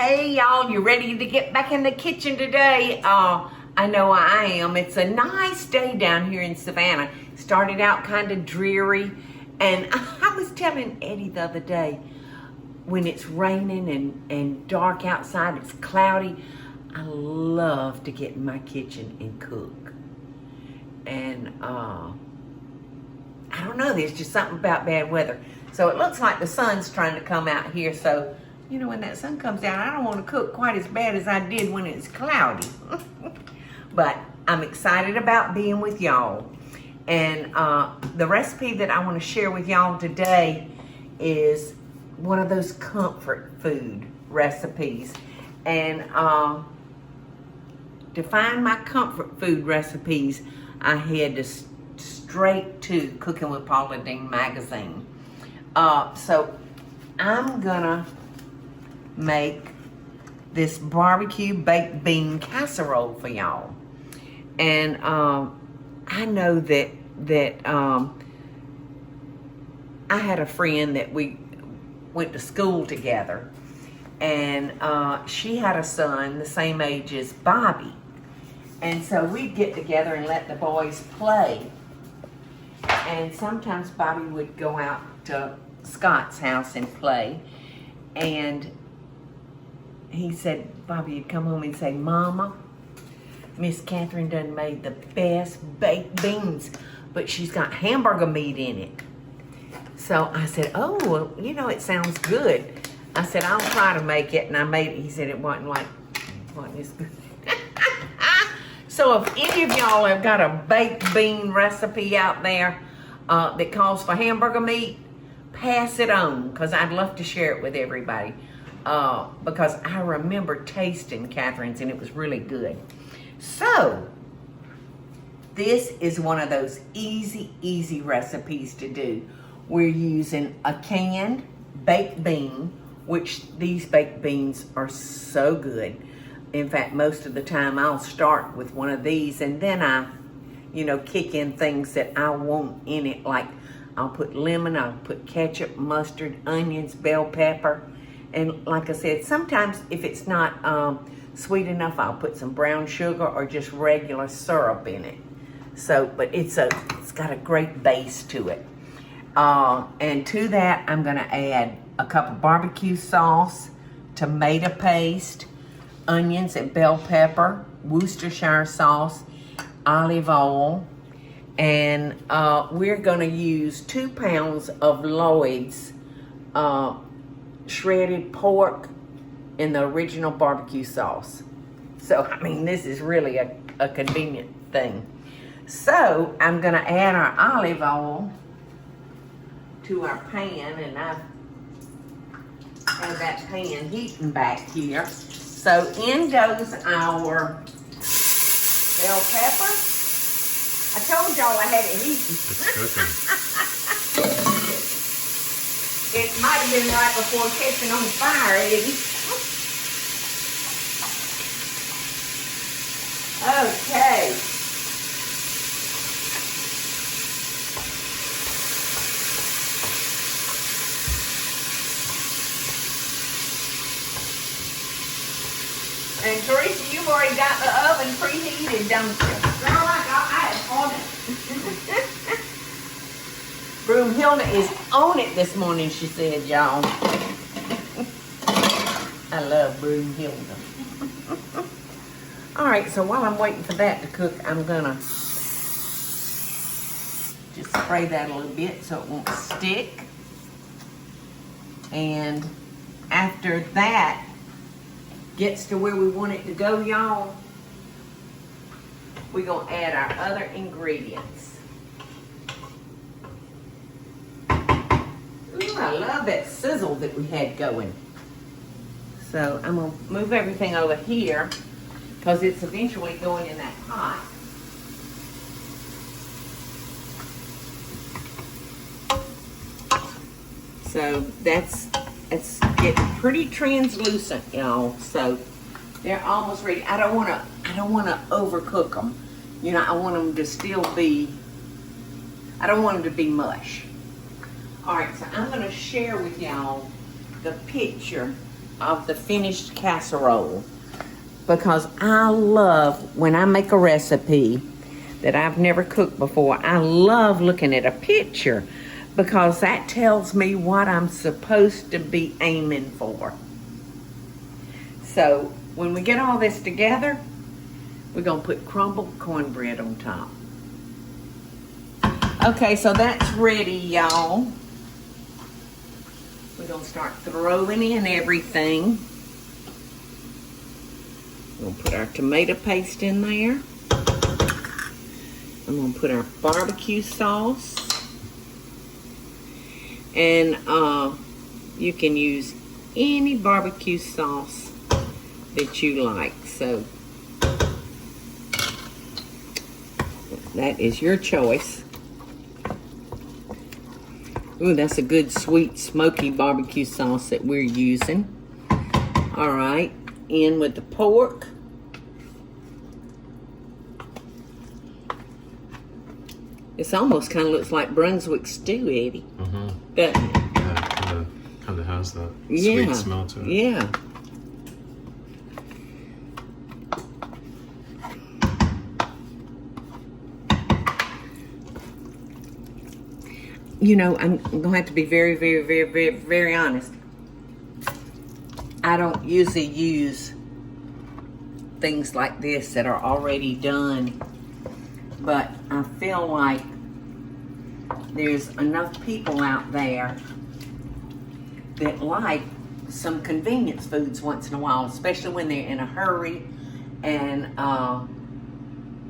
Hey y'all, you ready to get back in the kitchen today? I know I am. It's a nice day down here in Savannah. Started out kind of dreary, and I was telling Eddie the other day, when it's raining and dark outside, it's cloudy, I love to get in my kitchen and cook. And I don't know, there's just something about bad weather. So it looks like the sun's trying to come out here, so you know, when that sun comes out, I don't want to cook quite as bad as I did when it's cloudy. But I'm excited about being with y'all. And the recipe that I want to share with y'all today is one of those comfort food recipes. And to find my comfort food recipes, I head straight to Cooking with Paula Deen magazine. So I'm gonna make this barbecue baked bean casserole for y'all. And I know that I had a friend that we went to school together, and she had a son the same age as Bobby, and so we'd get together and let the boys play. And sometimes Bobby would go out to Scott's house and play, and he said, Bobby would come home and say, Mama, Miss Catherine done made the best baked beans, but she's got hamburger meat in it. So I said, oh, well, you know, it sounds good. I said, I'll try to make it, and I made it. He said it wasn't as good. So if any of y'all have got a baked bean recipe out there that calls for hamburger meat, pass it on, because I'd love to share it with everybody. Because I remember tasting Catherine's and it was really good. So this is one of those easy recipes to do. We're using a canned baked bean, which these baked beans are so good. In fact, most of the time I'll start with one of these, and then I, you know, kick in things that I want in it. Like I'll put lemon, I'll put ketchup, mustard, onions, bell pepper. And like I said, sometimes if it's not sweet enough, I'll put some brown sugar or just regular syrup in it. So, but it's got a great base to it. And to that, I'm gonna add a cup of barbecue sauce, tomato paste, onions and bell pepper, Worcestershire sauce, olive oil, and we're gonna use 2 pounds of Lloyd's shredded pork in the original barbecue sauce. So, I mean, this is really a convenient thing. So, I'm gonna add our olive oil to our pan, and I've had that pan heating back here. So, in goes our bell pepper. I told y'all I had it heating. It's cooking. It might have been right before catching on fire, Eddie. Okay. And Teresa, you've already got the oven preheated, don't you? Girl, I am on it. Broomhilda is on it this morning, she said, y'all. I love Broomhilda. All right, so while I'm waiting for that to cook, I'm gonna just spray that a little bit so it won't stick. And after that gets to where we want it to go, y'all, we're gonna add our other ingredients. Ooh, I love that sizzle that we had going. So I'm gonna move everything over here because it's eventually going in that pot. So that's getting pretty translucent, y'all. So they're almost ready. I don't wanna overcook them. You know, I want them to still be, I don't want them to be mush. All right, so I'm gonna share with y'all the picture of the finished casserole, because I love, when I make a recipe that I've never cooked before, I love looking at a picture, because that tells me what I'm supposed to be aiming for. So when we get all this together, we're gonna put crumbled cornbread on top. Okay, so that's ready, y'all. We're gonna start throwing in everything. We're gonna put our tomato paste in there. I'm gonna put our barbecue sauce. And you can use any barbecue sauce that you like. So that is your choice. Ooh, that's a good sweet smoky barbecue sauce that we're using. All right, in with the pork. This almost kind of looks like Brunswick stew, Eddie. Mm-hmm. Doesn't it? Yeah, kind of has that sweet smell to it. Yeah. You know, I'm gonna have to be very honest. I don't usually use things like this that are already done, but I feel like there's enough people out there that like some convenience foods once in a while, especially when they're in a hurry and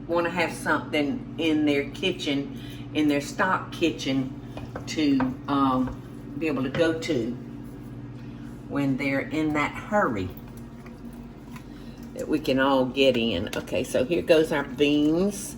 want to have something in their kitchen, in their stock kitchen, to be able to go to when they're in that hurry that we can all get in. Okay, so here goes our beans.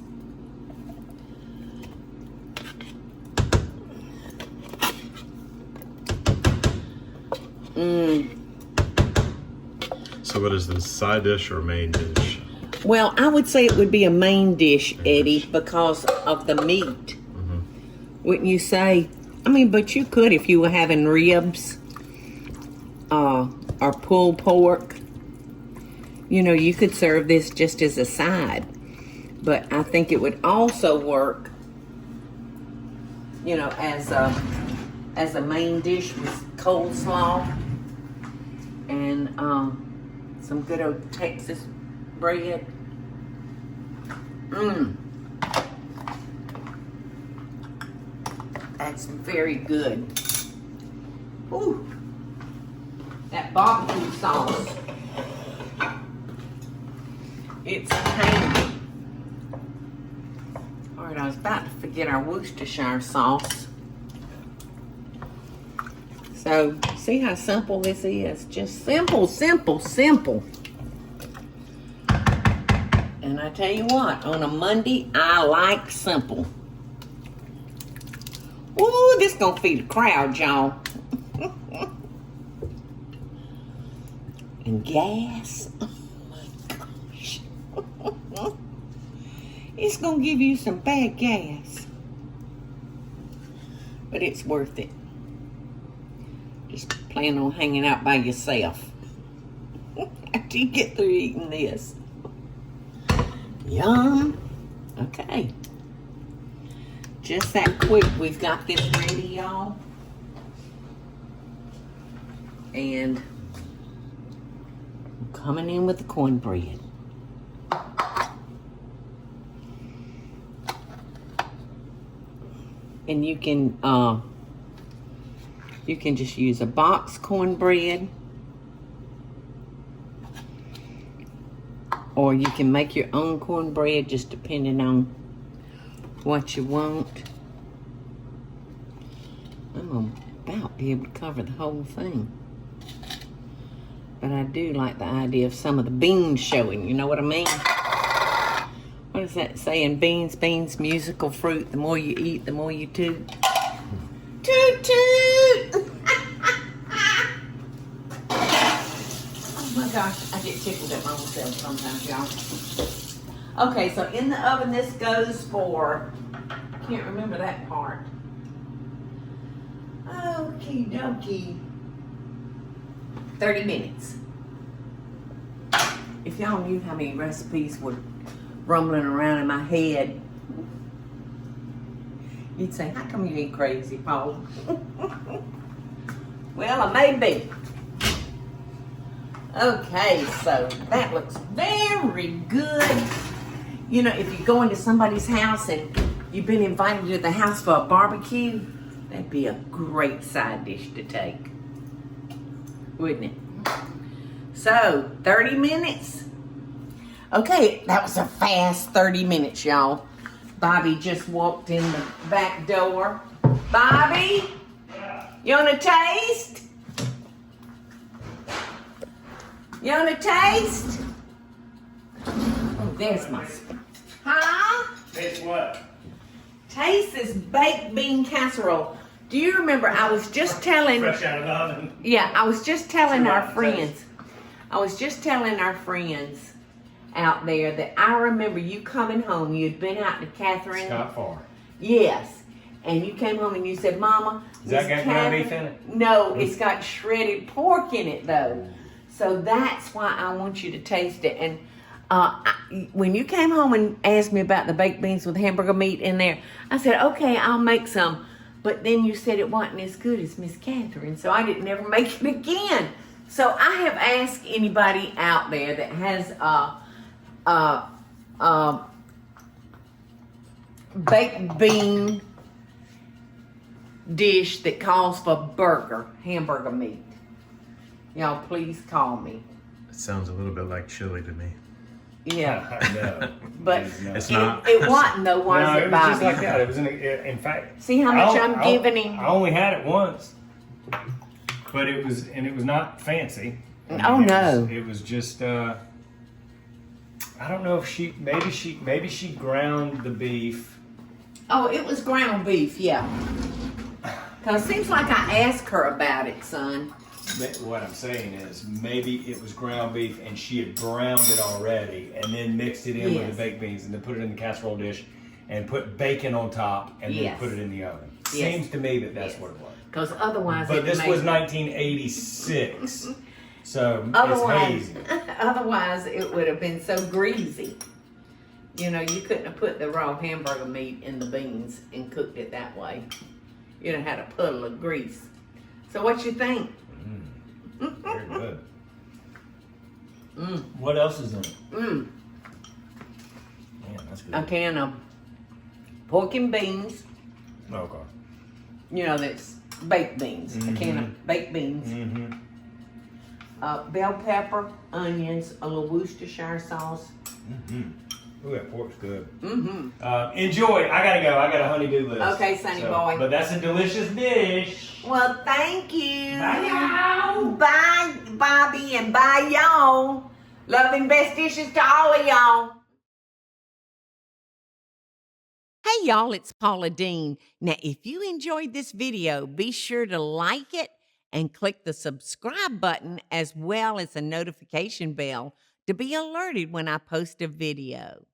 So what is this, side dish or main dish? Well, I would say it would be a main dish, Eddie, because of the meat. Mm-hmm. Wouldn't you say? I mean, but you could if you were having ribs or pulled pork. You know, you could serve this just as a side. But I think it would also work, you know, as a main dish with coleslaw and some good old Texas bread. That's very good. Ooh, that barbecue sauce. It's tangy. All right, I was about to forget our Worcestershire sauce. So, see how simple this is? Just simple, simple, simple. And I tell you what, on a Monday, I like simple. Ooh, this gonna feed a crowd, y'all. And gas. Oh my gosh. It's gonna give you some bad gas. But it's worth it. Just plan on hanging out by yourself after you get through eating this. Yum. Okay. Just that quick, we've got this ready, y'all. And I'm coming in with the cornbread. And you can just use a box cornbread, or you can make your own cornbread, just depending on what you want. I'm about be able to cover the whole thing, but I do like the idea of some of the beans showing. You know what I mean? What is that saying? Beans, beans, musical fruit. The more you eat, the more you toot. Toot toot! Oh my gosh, I get tickled at my own self sometimes, y'all. Okay, so in the oven this goes for, I can't remember that part. Okie dokie. 30 minutes. If y'all knew how many recipes were rumbling around in my head, you'd say, how come you ain't crazy, Paula? Well, I may be. Okay, so that looks very good. You know, if you go into somebody's house and you've been invited to the house for a barbecue, that'd be a great side dish to take, wouldn't it? So, 30 minutes. Okay, that was a fast 30 minutes, y'all. Bobby just walked in the back door. Bobby? You want a taste? You want a taste? Oh, there's my... Huh? Taste what? Taste this baked bean casserole. Do you remember I was just telling... Fresh out of the oven. Yeah, I was just telling See our what it friends. I was just telling our friends out there that I remember you coming home. You'd been out to Catherine. It's not far. Yes. And you came home and you said, Mama, Does that Miss got ground Catherine-" beef in it? No, it's got shredded pork in it though. So that's why I want you to taste it. And when you came home and asked me about the baked beans with hamburger meat in there, I said, okay, I'll make some. But then you said it wasn't as good as Miss Catherine, so I didn't ever make it again. So I have asked anybody out there that has baked bean dish that calls for hamburger meat. Y'all please call me. It sounds a little bit like chili to me. Yeah, I know. but It's not. it wasn't though, was No, it, it was Bobby? just like that. It was in fact. See how much I I'm giving him? I only had it once, but it was not fancy. Oh, no. It was just. I don't know if maybe she ground the beef. Oh, it was ground beef, yeah. Cause it seems like I asked her about it, son. What I'm saying is maybe it was ground beef and she had browned it already and then mixed it in with Yes. the baked beans and then put it in the casserole dish and put bacon on top and then Yes. put it in the oven. Yes. Seems to me that that's Yes. what it was. Cause otherwise, But this was not 1986, so otherwise, it's hazy. otherwise it would have been so greasy. You know, you couldn't have put the raw hamburger meat in the beans and cooked it that way. You'd have had a puddle of grease. So what you think? Very good. Mm. What else is in it? Mm. Man, that's good. A can of pork and beans. Okay. You know, that's baked beans. A can Mhm. of baked beans. Mm-hmm. Bell pepper, onions, a little Worcestershire sauce. Mm-hmm. Ooh, that pork's good. Mm-hmm. Enjoy. I gotta go. I got a honey-do list. Okay, Sonny boy. But that's a delicious dish. Well, thank you. Bye, y'all. Bye, Bobby, and bye, y'all. Love and best dishes to all of y'all. Hey, y'all, it's Paula Deen. Now, if you enjoyed this video, be sure to like it and click the subscribe button as well as the notification bell to be alerted when I post a video.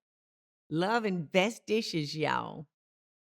Love and best dishes, y'all.